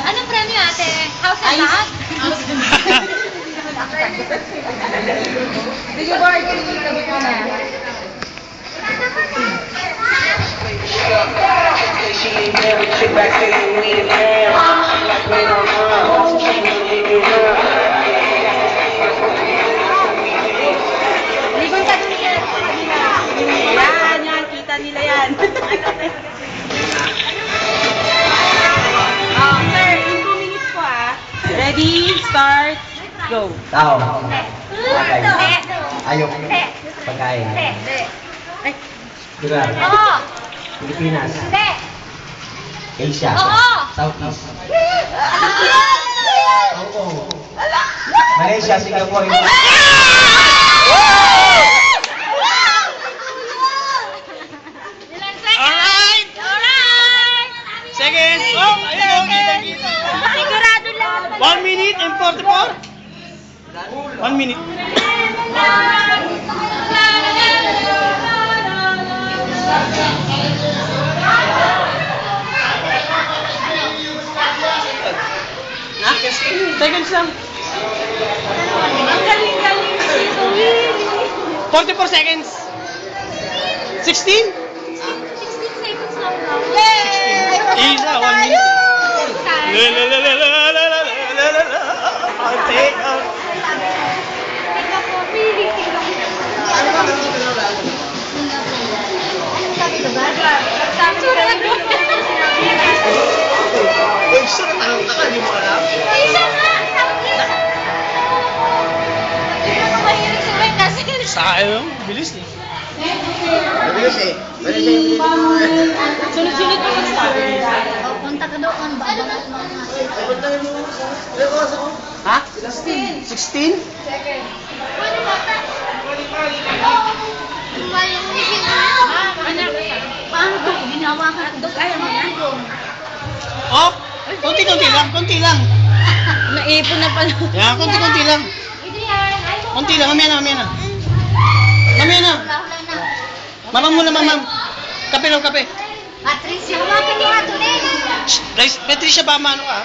Anong premyo ate? House and lot? Sige, Bart. Sabi ko na. She ain't never chick back to the weed and ham. Like men on run. Ligon ka dun sir. Yan. Kita nila yan. Sir, in 2 minutes po Ready, start, go. Tao. Ayok. Pagkain. Lugar. Oo. Pilipinas. Hindi. Asia. Oo. Southeast. Ano yan? Hong Kong. Malaysia, Singapore. Ilan seconds? Alright! Alright! Seconds! Oh, ayun, kita. Sigurado lang. 1 minute and 44? 1 minute. Seconds lang. Ang galing-galing dito, Willie. 44 seconds. 16? 16 seconds lang daw. Isa, 1 minute. Sa akin, bilis eh. Mabilis eh. Sunod-sunod po mag-start. Punta ka doon. Ha? 16? Paano ito? Ginawa ka. Ayaw mo na. Oh, konti lang. Naipon na pala. Yan, konti lang. Konti lang, mamaya na. Mamam muna, mamam. Kape lang, kape. Patricia, hawakan niya ito. Shh, Patricia ba, mano ka?